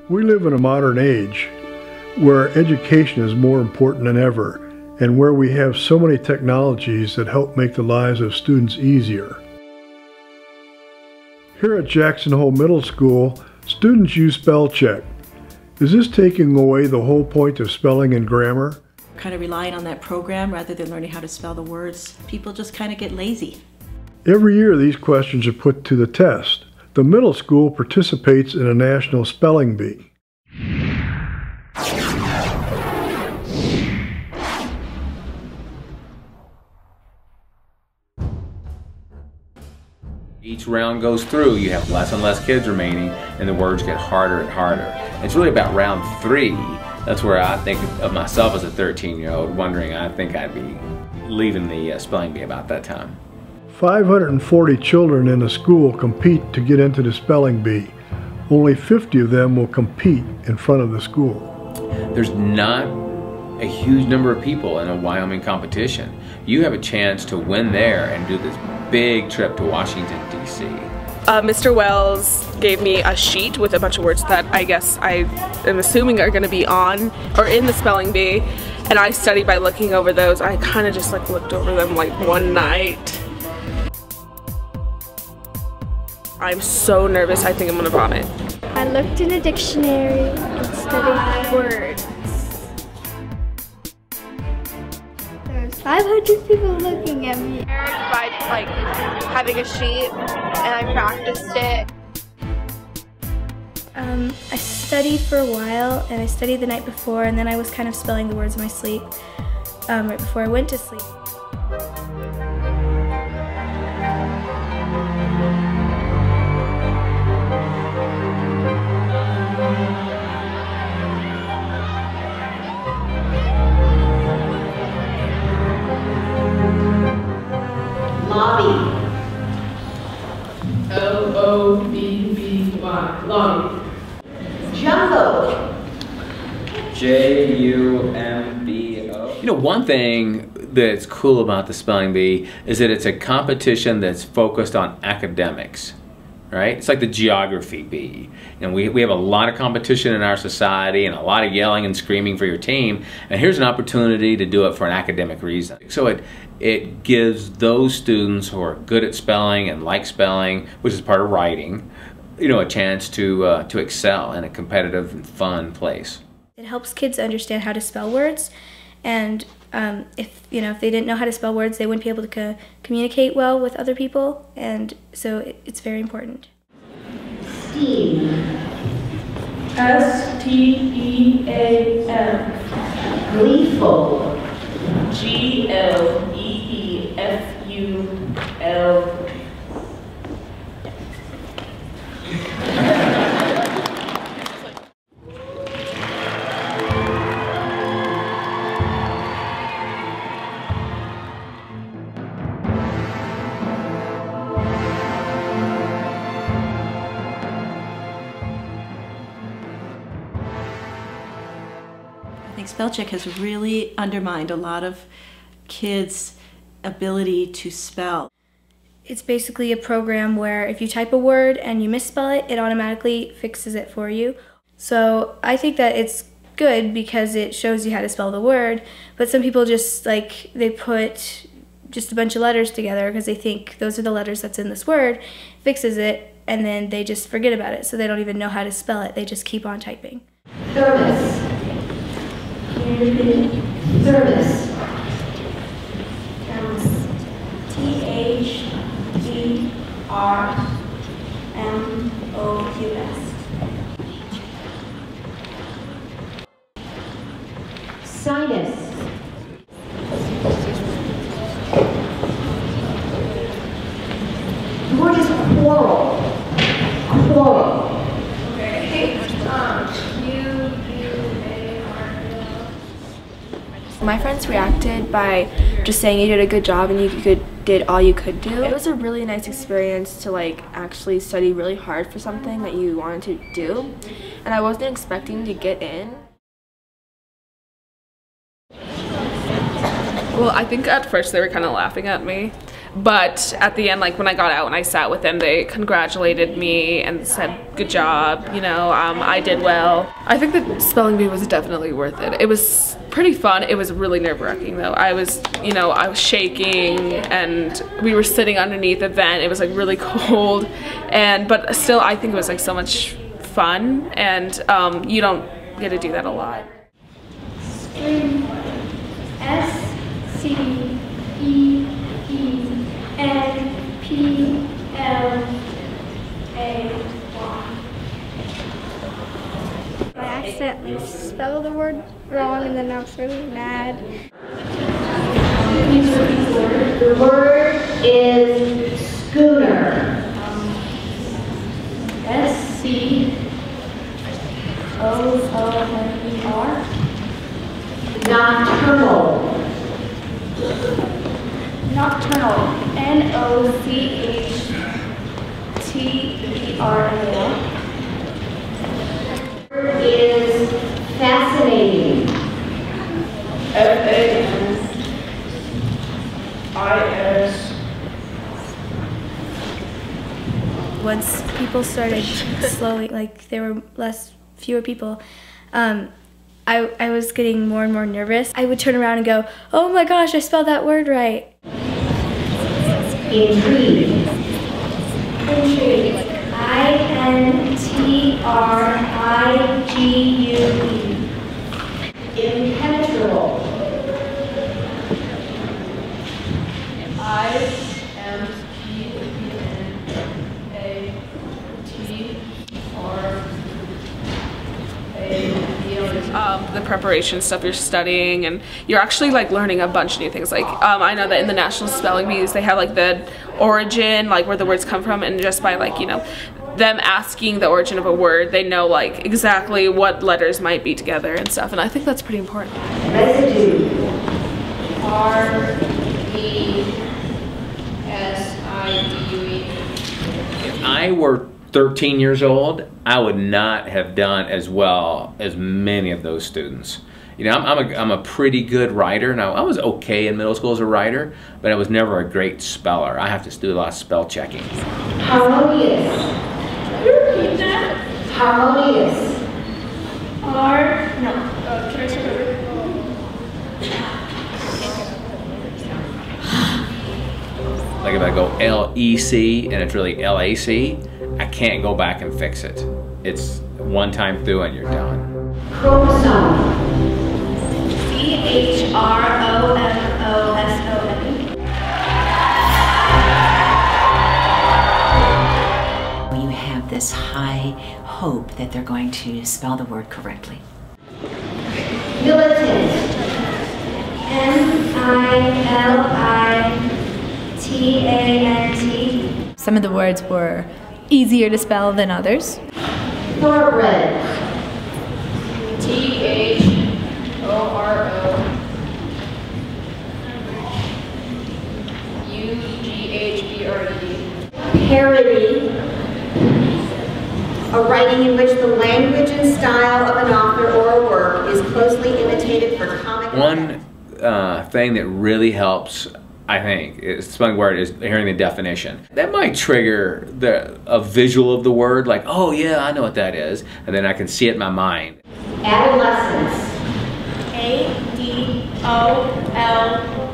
We live in a modern age where education is more important than ever, and where we have so many technologies that help make the lives of students easier. Here at Jackson Hole Middle School, students use Spellcheck. Is this taking away the whole point of spelling and grammar? Kind of relying on that program rather than learning how to spell the words. People just kind of get lazy. Every year these questions are put to the test. The middle school participates in a national spelling bee. Each round goes through, you have less and less kids remaining, and the words get harder and harder. It's really about round 3. That's where I think of myself as a 13-year-old, wondering I think I'd be leaving the spelling bee about that time. 540 children in the school compete to get into the spelling bee. Only 50 of them will compete in front of the school. There's not a huge number of people in a Wyoming competition. You have a chance to win there and do this big trip to Washington, D.C. Mr. Wells gave me a sheet with a bunch of words that I guess I am assuming are going to be on or in the spelling bee, and I studied by looking over those. I kind of just like looked over them like one night. I'm so nervous, I think I'm gonna vomit. I looked in a dictionary and studied words. There's 500 people looking at me. By like having a sheet, and I practiced it. I studied for a while, and I studied the night before, and then I was kind of spelling the words in my sleep right before I went to sleep. Lobby. L-O-B-B-Y. Lobby. Jumbo. J-U-M-B-O. You know, one thing that's cool about the spelling bee is that it's a competition that's focused on academics, right? It's like the geography bee. And we have a lot of competition in our society and a lot of yelling and screaming for your team, and here's an opportunity to do it for an academic reason. So it gives those students who are good at spelling and like spelling, which is part of writing, you know, a chance to excel in a competitive and fun place. It helps kids understand how to spell words, and if they didn't know how to spell words, they wouldn't be able to communicate well with other people, and so it's very important. Steam. S-T-E-A-M. Gleeful. G-L-E-E-F-U-L. I think Spellcheck has really undermined a lot of kids' ability to spell. It's basically a program where if you type a word and you misspell it, it automatically fixes it for you. So I think that it's good because it shows you how to spell the word, but some people just they put just a bunch of letters together because they think those are the letters that's in this word, fixes it, and then they just forget about it, so they don't even know how to spell it. They just keep on typing. Thermos. Thermos. T-H-E-R-M-O-U-S. Sinus. The word is quarrel. Quarrel. My friends reacted by just saying you did a good job and you did all you could do. It was a really nice experience to actually study really hard for something that you wanted to do, and I wasn't expecting to get in. Well, I think at first they were kind of laughing at me, But at the end, like when I got out and I sat with them, they congratulated me and said, good job, you know, I did well. I think the spelling bee was definitely worth it. It was pretty fun. It was really nerve-wracking though. I was shaking, and we were sitting underneath a vent. It was like really cold, but still I think it was like so much fun, and you don't get to do that a lot. I accidentally spelled the word wrong, and then I was really mad. The word is schooner. S-C-O-O-N-E-R. Nocturnal. Nocturnal. N-O-C-H-T-E-R-N-A-L. Word is fascinating. F-A-S-I-S. Once people started slowly, like there were fewer people, I was getting more and more nervous. I would turn around and go, oh my gosh, I spelled that word right. Intrigue. Intrigue. I-N-T-R-I-G-U-E. Impenetrable. The preparation stuff you're studying, and you're actually like learning a bunch of new things. Like I know that in the national spelling bees they have like the origin, like where the words come from, and just by like, you know, them asking the origin of a word, they know like exactly what letters might be together and stuff, and I think that's pretty important. Residue. R-E-S-I-D-U-E. If I were 13 years old, I would not have done as well as many of those students. You know, I'm a pretty good writer. Now, I was okay in middle school as a writer, but I was never a great speller. I have to do a lot of spell checking. Harmonious. Repeat that. Harmonious. Can I start over? Like if I go L-E-C and it's really L-A-C, I can't go back and fix it. It's one time through and you're done. Chromosome. C-H-R-O-M-O-S-O-N. You have this high hope that they're going to spell the word correctly. Militant. M-I-L-I-T-A-N-T. Some of the words were easier to spell than others. Thoroughbred. T-H-O-R-O-U-G-H-B-R-E-D. Parody. A writing in which the language and style of an author or a work is closely imitated for comic One thing that really helps, I think, is spelling word is hearing the definition. That might trigger a visual of the word, like, oh yeah, I know what that is, and then I can see it in my mind. Adolescence. A-D-O-L-E-S-C-E-N-C-E.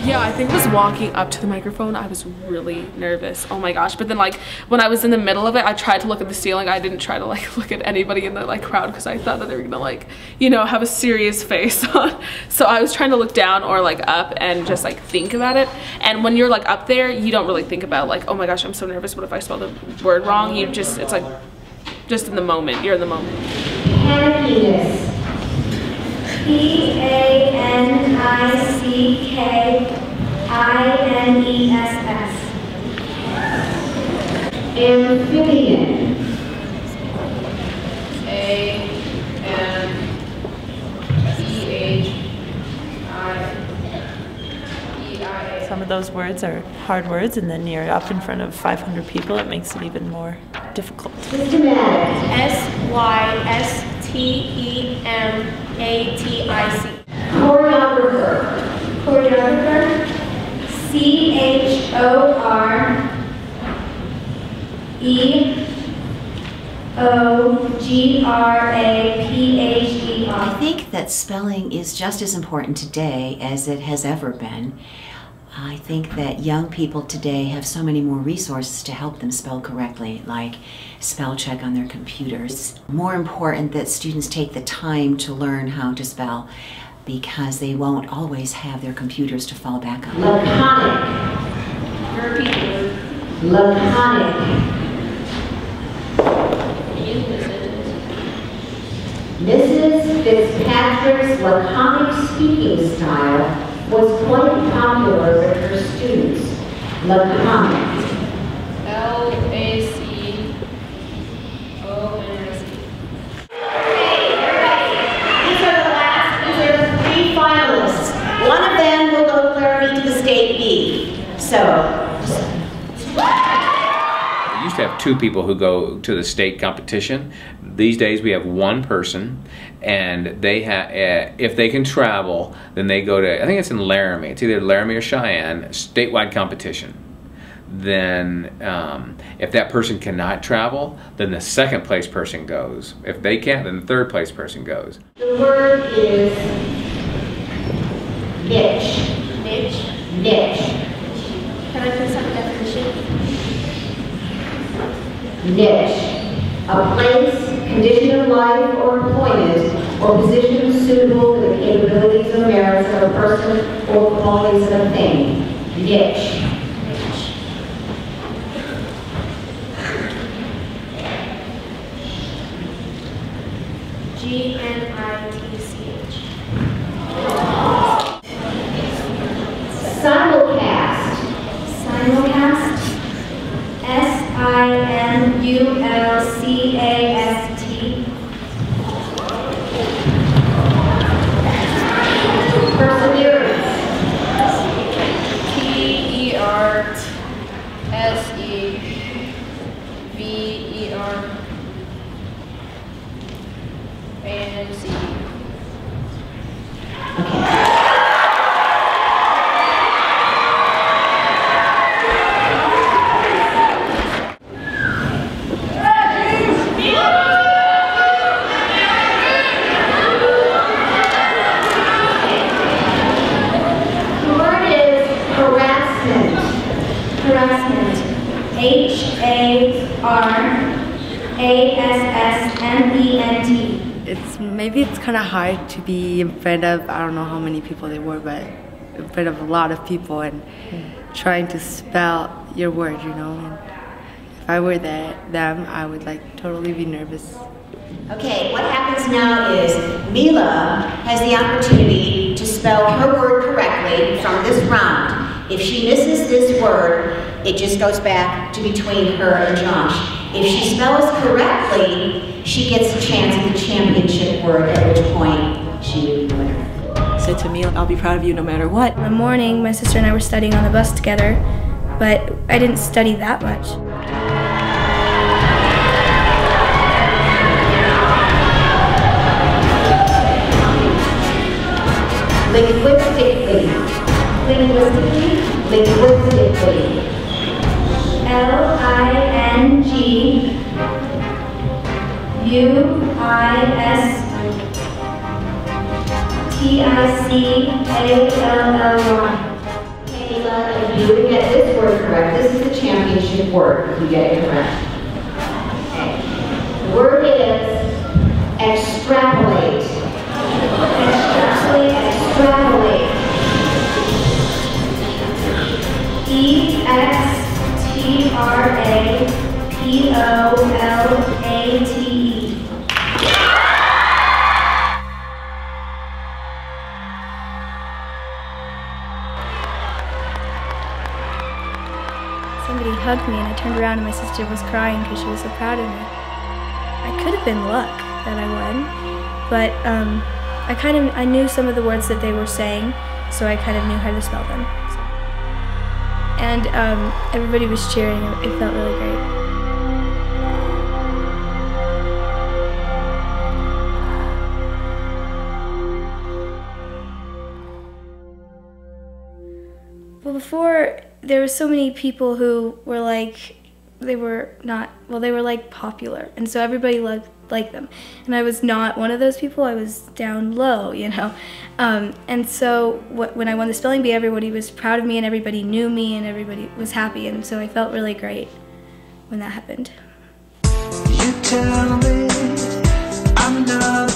Yeah, I think just walking up to the microphone, I was really nervous. Oh my gosh. But then like when I was in the middle of it, I tried to look at the ceiling. I didn't try to like look at anybody in the like crowd because I thought that they were gonna like, you know, have a serious face on. So I was trying to look down or like up and just like think about it. And when you're like up there, you don't really think about like, oh my gosh, I'm so nervous. What if I spell the word wrong? You just, it's like just in the moment. You're in the moment. Panickiness. P-A-N-I-C-K-I-N-E-S-S. Amphibian. A-M-P-H-I-E-I-A. Some of of those words are hard words, and then you're up in front of 500 people, it makes it even more difficult. S-Y-S-T-E-M-A-T-I-C. Choreographer. Choreographer. C-H-O-R-E-O-G-R-A-P-H-E-R. I think that spelling is just as important today as it has ever been. I think that young people today have so many more resources to help them spell correctly, like Spellcheck on their computers. More important that students take the time to learn how to spell, because they won't always have their computers to fall back on. Laconic. Laconic. Mrs. Fitzpatrick's laconic speaking style was quite popular with her students. Laconic. L-A-C-O-N-I-C. These are the last, these are the 3 finalists. One of them will go clearly to the state B. So. We used to have 2 people who go to the state competition. These days we have 1 person, and they have, if they can travel, then they go to, I think it's in Laramie. It's either Laramie or Cheyenne, statewide competition. Then if that person cannot travel, then the 2nd place person goes. If they can't, then the 3rd place person goes. The word is niche. Niche. Niche. Can I put some definition? Niche. A place, condition of life or employment, or position suitable for the capabilities or merits of a person or qualities of a thing. Niche. G-N-I-T-C-H. Simulcast. Simulcast. S-I-M-U-L-C-A-S-T. Perseverance. P-E-R-S-E-V-E-R-A-N-C. Harassment. H-A-R-A-S-S-M-E-N-T. Maybe it's kind of hard to be in front of, I don't know how many people there were, but in front of a lot of people and trying to spell your word, you know. And if I were them, I would totally be nervous. Okay, what happens now is Mila has the opportunity to spell her word correctly from this round. If she misses this word, it just goes back to between her and Josh. If she spells correctly, she gets a chance at the championship word, at which point she will be the winner. So to me, I'll be proud of you no matter what. In the morning, my sister and I were studying on the bus together, but I didn't study that much. Linguistically. Linguistically. L-I-N-G-U-I-S-T-I-C-A-L-L-Y. Kayla, if you would get this word correct, this is the championship word, if you get it correct. Okay. The word is extrapolate. Extrapolate. E-X-T-R-A-P-O-L-A-T-E. Somebody hugged me and I turned around and my sister was crying because she was so proud of me. I could have been luck that I won, but I knew some of the words that they were saying, so I kind of knew how to spell them. So. and everybody was cheering. It felt really great. Well, before, there were so many people who were like, they were like popular, and so everybody liked them. And I was not one of those people. I was down low, you know. And so when I won the spelling bee, everybody was proud of me, and everybody knew me, and everybody was happy, and so I felt really great when that happened. You tell me I'm not